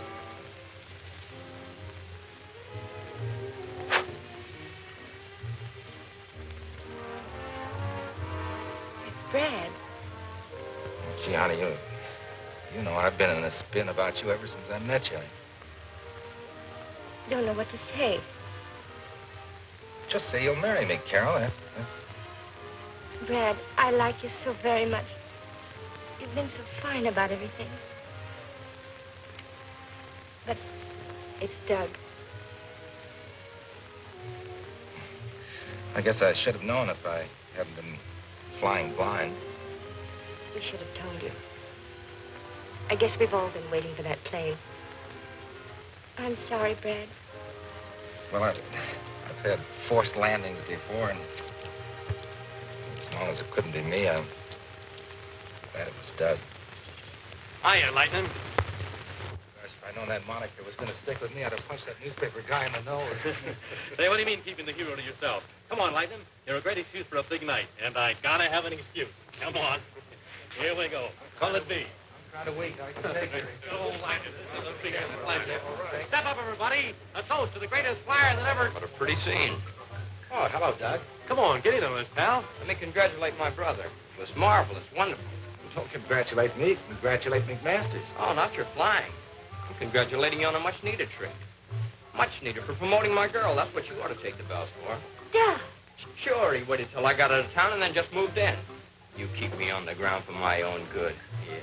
Brad. Gee, honey, you know I've been in a spin about you ever since I met you. Don't know what to say. Just say you'll marry me, Carol. Brad, I like you so very much. You've been so fine about everything. But it's Doug. I guess I should have known if I hadn't been flying blind. We should have told you. I guess we've all been waiting for that plane. I'm sorry, Brad. Well, I've had forced landings before, and as long as it couldn't be me, I'm glad it was Doug. Hiya, Lightning. Gosh, if I'd known that moniker was going to stick with me, I'd have punched that newspaper guy in the nose. Say, what do you mean keeping the hero to yourself? Come on, Lightning. You're a great excuse for a big night, and I gotta have an excuse. Come on. Here we go. Call it be. I'm trying to wait. I can take it. Oh, Lightning, this is a big pleasure. Step up, everybody. A toast to the greatest flyer that ever... What a pretty scene. Oh, hello, Doug. Come on, get in on this, pal. Let me congratulate my brother. It was marvelous, wonderful. Don't congratulate me. Congratulate McMasters. Oh, not your flying. I'm congratulating you on a much-needed trip. Much needed for promoting my girl. That's what you ought to take the bells for. Doug! Sure, he waited till I got out of town and then just moved in. You keep me on the ground for my own good. Yeah.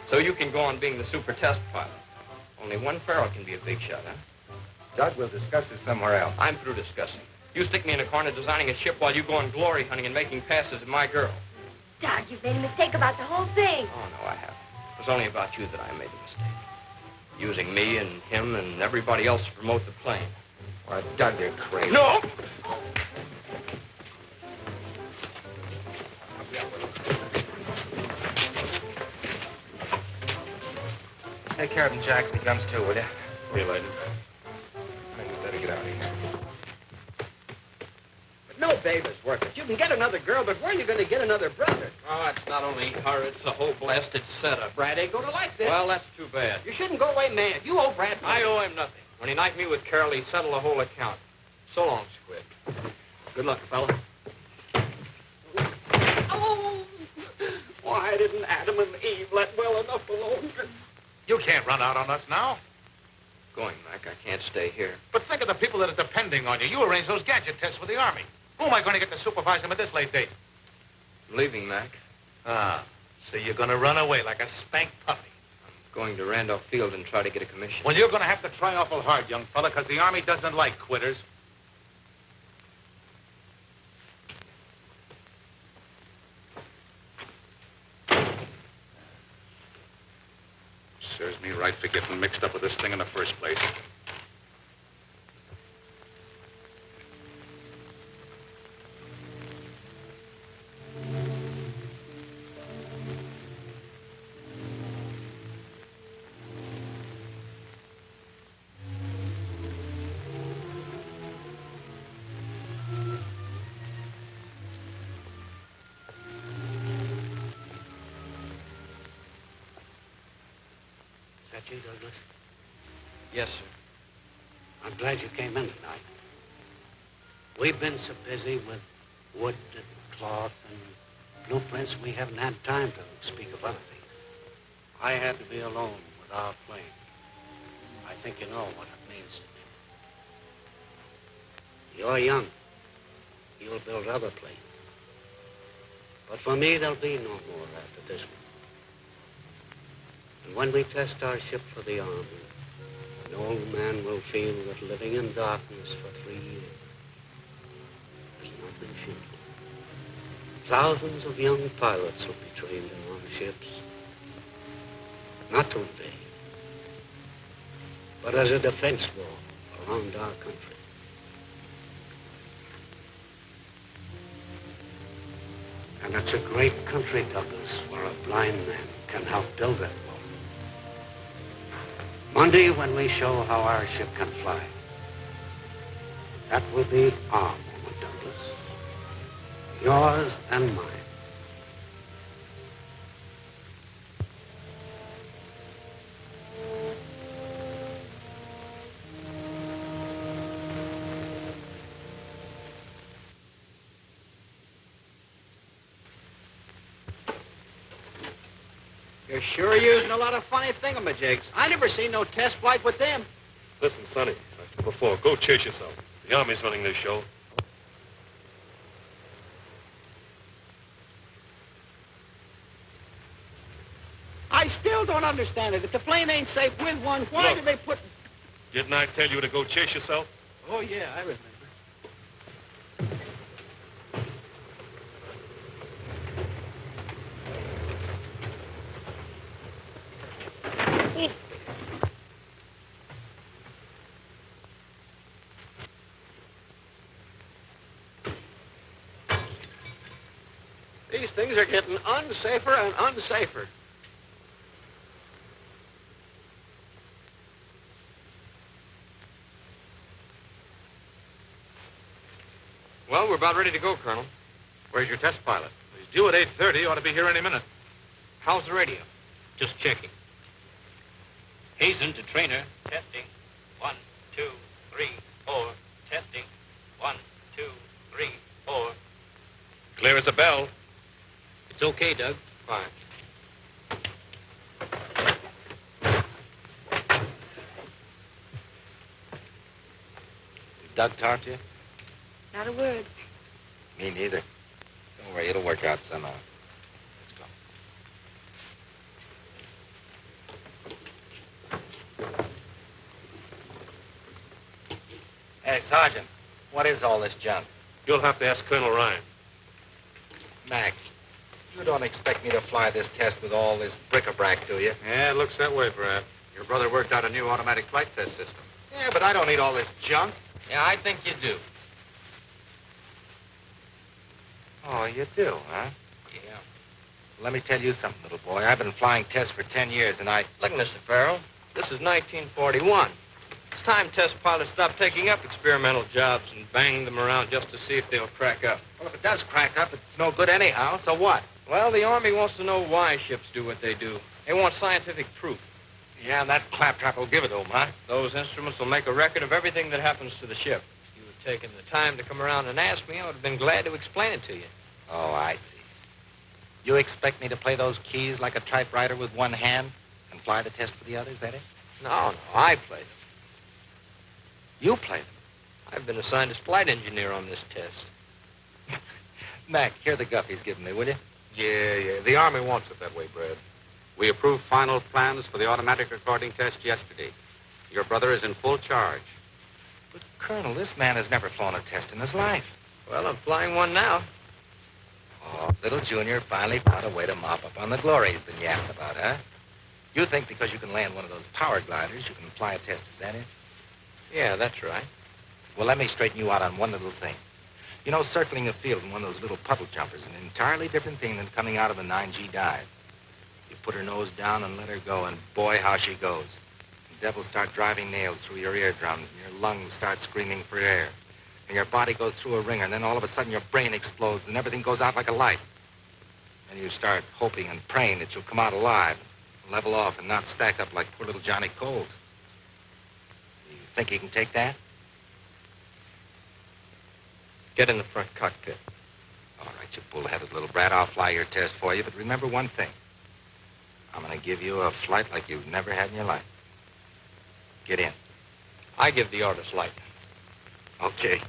So you can go on being the super test pilot. Only one Farrell can be a big shot, huh? Doug, we'll discuss this somewhere else. I'm through discussing. You stick me in a corner designing a ship while you go on glory hunting and making passes at my girl. Doug, you've made a mistake about the whole thing. Oh, no, I haven't. It was only about you that I made the mistake. Using me and him and everybody else to promote the plane. Why, Doug, you're crazy. No! Take care of him, Jackson. He comes too, will you? Here, Lightning. I think we better get out of here. But no baby's worth it. You can get another girl, but where are you going to get another brother? Oh, it's not only her, it's the whole blasted setup. Brad ain't going to like this. Well, that's too bad. You shouldn't go away mad. You owe Brad money. I owe him nothing. When he knifed me with Carol, he settled the whole account. So long, Squid. Good luck, fella. Oh! Why didn't Adam and Eve let well enough alone? You can't run out on us now. Going, Mac. I can't stay here. But think of the people that are depending on you. You arranged those gadget tests with the Army. Who am I going to get to supervise them at this late date? I'm leaving, Mac. Ah, so you're going to run away like a spanked puppy. I'm going to Randolph Field and try to get a commission. Well, you're going to have to try awful hard, young fella, because the Army doesn't like quitters. Serves me right for getting mixed up with this thing in the first place. Is that you, Douglas? Yes, sir. I'm glad you came in tonight. We've been so busy with Wood and cloth and blueprints, we haven't had time to speak of other things. I had to be alone with our plane. I think you know what it means to me. You're young. You'll build other planes. But for me, there'll be no more after this one. And when we test our ship for the Army, an old man will feel that living in darkness for 3 years has not been futile. Thousands of young pilots will be trained in our ships, not to invade, but as a defense wall around our country. And it's a great country, Douglas, where a blind man can help build that wall. Monday, when we show how our ship can fly, that will be our moment, Douglas. Yours and mine. You're sure using a lot of funny thingamajigs. I never seen no test flight with them. Listen, Sonny, like before, go chase yourself. The Army's running this show. I still don't understand it. If the plane ain't safe with one, why do they put... Didn't I tell you to go chase yourself? Oh, yeah, I remember. These things are getting unsafer and unsafer. Well, we're about ready to go, Colonel. Where's your test pilot? He's due at 8:30. Ought to be here any minute. How's the radio? Just checking. Hazen to trainer. Testing. 1, 2, 3, 4. Testing. 1, 2, 3, 4. Clear as a bell. It's okay, Doug. Fine. Did Doug talk to you? Not a word. Me neither. Don't worry, it'll work out somehow. Let's go. Hey, Sergeant, what is all this junk? You'll have to ask Colonel Ryan. Mac, you don't expect me to fly this test with all this bric-a-brac, do you? Yeah, it looks that way, Brad. Your brother worked out a new automatic flight test system. Yeah, but I don't need all this junk. Yeah, I think you do. Oh, you do, huh? Yeah. Let me tell you something, little boy. I've been flying tests for 10 years, and Look, Mr. Farrell, this is 1941. It's time test pilots stop taking up experimental jobs and bang them around just to see if they'll crack up. Well, if it does crack up, it's no good anyhow, so what? Well, the Army wants to know why ships do what they do. They want scientific proof. Yeah, and that claptrap will give it to them, huh? Those instruments will make a record of everything that happens to the ship. If you had taken the time to come around and ask me, I would have been glad to explain it to you. Oh, I see. You expect me to play those keys like a typewriter with one hand and fly the test for the others, that it? No, I play them. You play them? I've been assigned as flight engineer on this test. Mac, hear the guff he's giving me, will you? Yeah. The Army wants it that way, Brad. We approved final plans for the automatic recording test yesterday. Your brother is in full charge. But, Colonel, this man has never flown a test in his life. Well, I'm flying one now. Oh, little Junior finally found a way to mop up on the glory he's been yapping about, huh? You think because you can land one of those power gliders, you can fly a test, is that it? Yeah, that's right. Well, let me straighten you out on one little thing. You know, circling a field in one of those little puddle jumpers is an entirely different thing than coming out of a 9G dive. You put her nose down and let her go, and boy, how she goes. The devils start driving nails through your eardrums, and your lungs start screaming for air. And your body goes through a ringer, and then all of a sudden your brain explodes, and everything goes out like a light. And you start hoping and praying that you'll come out alive, level off, and not stack up like poor little Johnny Coles. You think you can take that? Get in the front cockpit. cold-headed little brat. I'll fly your test for you, but remember one thing. I'm going to give you a flight like you've never had in your life. Get in. I give the order, Slight. Okay.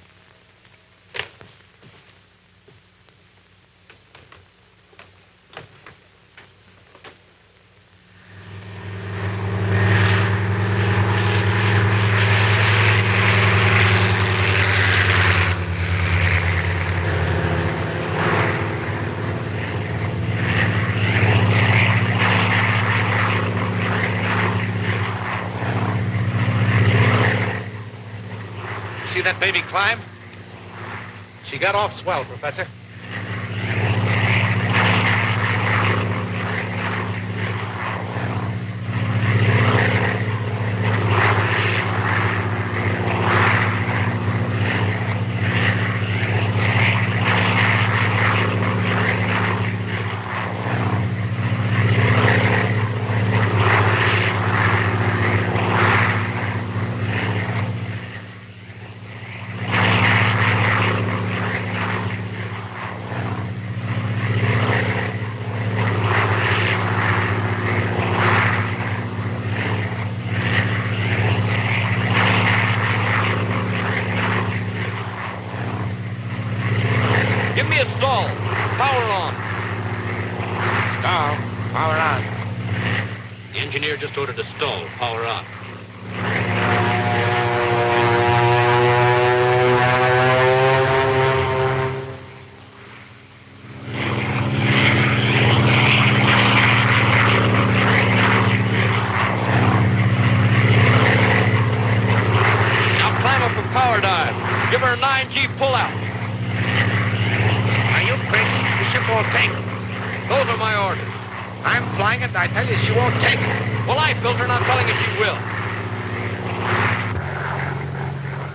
See that baby climb? She got off swell, Professor. Give me a stall. Power on. Stall. Power on. The engineer just ordered a stall. Power on. Now climb up for power dive. Give her a 9G pullout. Are you crazy? The ship won't take it. Those are my orders. I'm flying it, and I tell you, she won't take it. Well, I built her, and I'm telling you she will.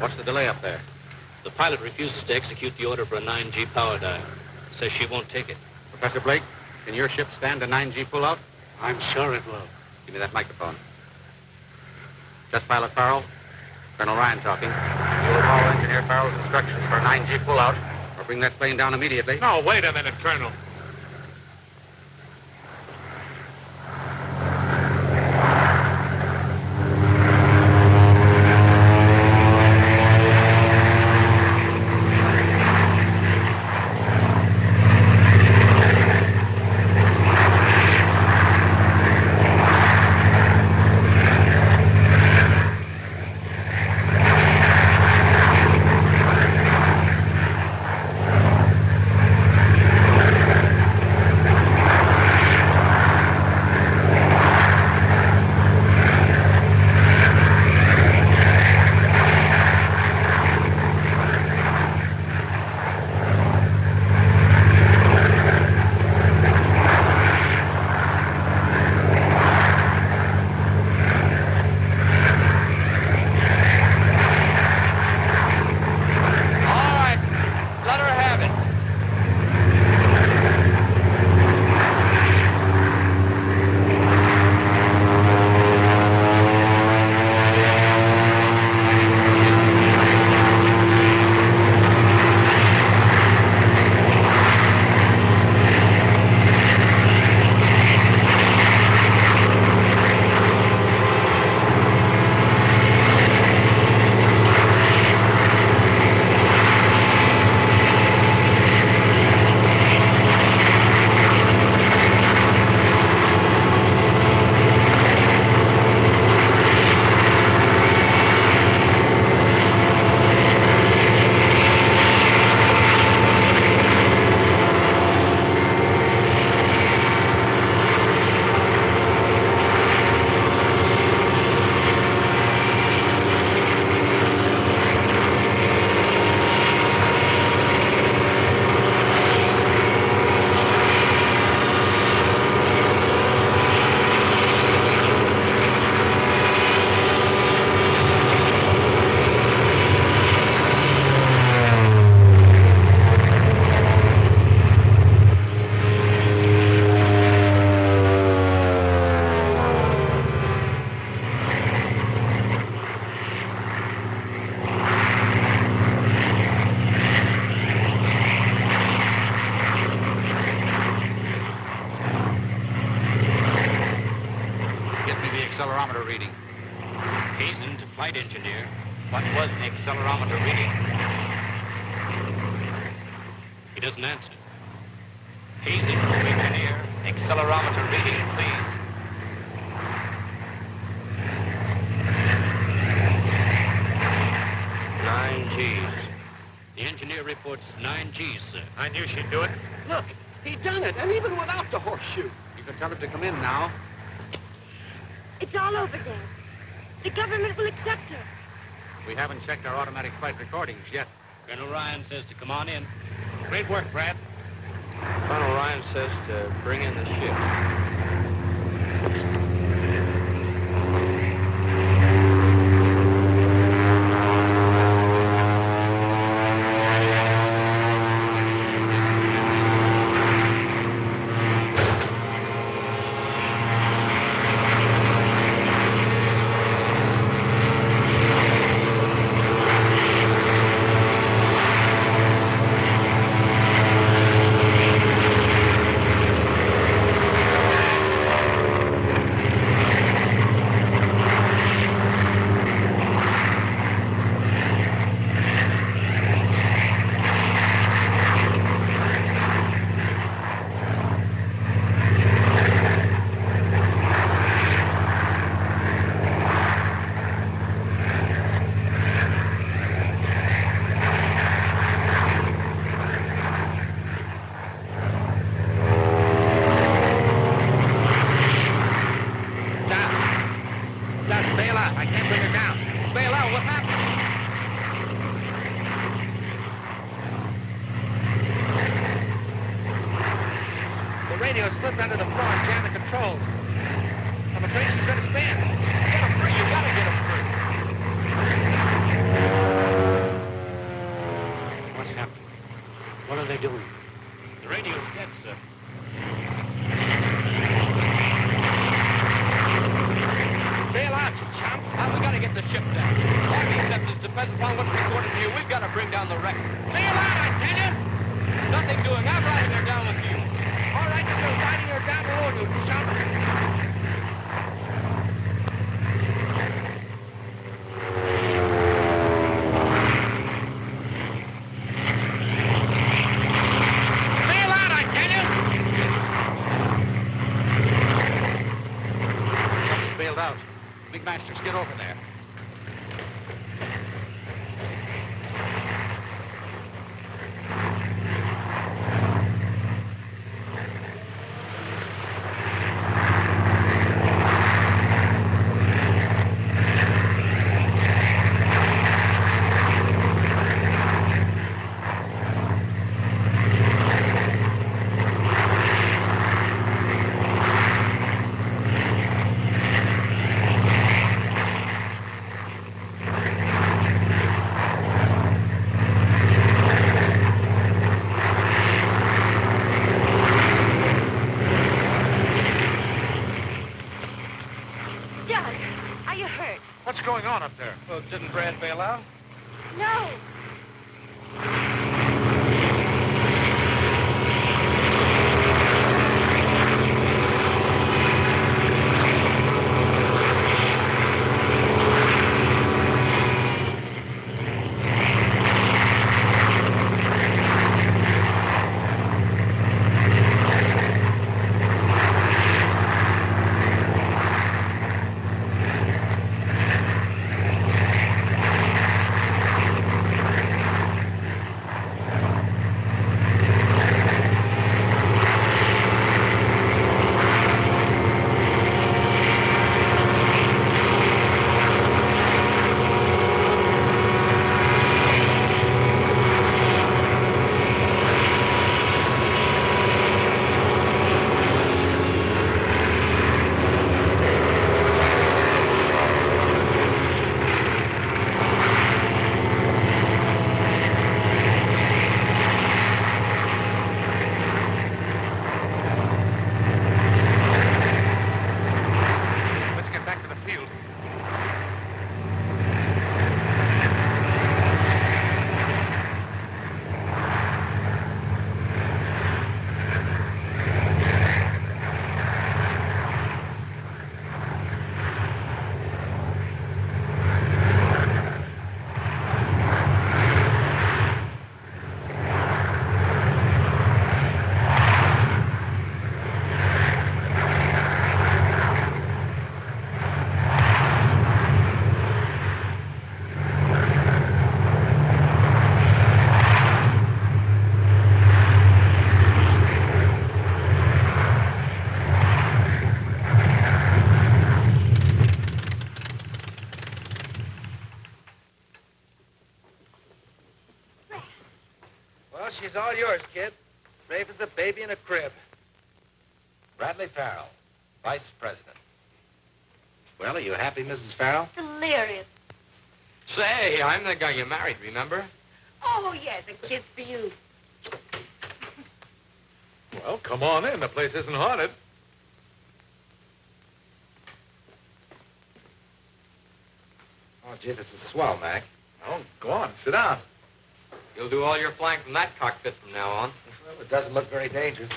What's the delay up there? The pilot refuses to execute the order for a 9G power dive. Says she won't take it. Professor Blake, can your ship stand a 9G pullout? I'm sure it will. Give me that microphone. Just Pilot Farrell. Colonel Ryan talking. You will follow Engineer Farrell's instructions for a 9G pullout, or bring that plane down immediately. No, wait a minute, Colonel. accelerometer reading? Hazen to flight engineer. What was the accelerometer reading? He doesn't answer. Hazen to engineer. Accelerometer reading, please. Nine G's. The engineer reports 9 G's, sir. I knew she'd do it. Look, he done it, and even without the horseshoe. You can tell her to come in now. It's all over, Dad. The government will accept her. We haven't checked our automatic flight recordings yet. Colonel Ryan says to come on in. Great work, Brad. Colonel Ryan says to bring in the ship. Slipped under the floor and jammed the controls. I'm afraid she's going to spin. Get her free. You got to get her free. What's happening? What are they doing? The radio's dead, sir. Bail out, you chump. We got to get the ship down. Army acceptance depends upon what's recorded here. We've got to bring down the wreck. Bail out, I tell you. Nothing doing. I'm riding her down with you. All right, then you're riding her down the road, you chump. Bail out, I tell you. Chump's bailed out. Big Masters, get over there. What's going on up there? Well, didn't Brad bail out? No. yours, kid. Safe as a baby in a crib. Bradley Farrell, Vice President. Well, are you happy, Mrs. Farrell? Delirious. Say, I'm the guy you married, remember? Oh, yes, a kiss for you. Well, come on in. The place isn't haunted. Oh, gee, this is swell, Mac. Oh, go on. Sit down. You'll do all your flying from that cockpit from now on. Well, it doesn't look very dangerous.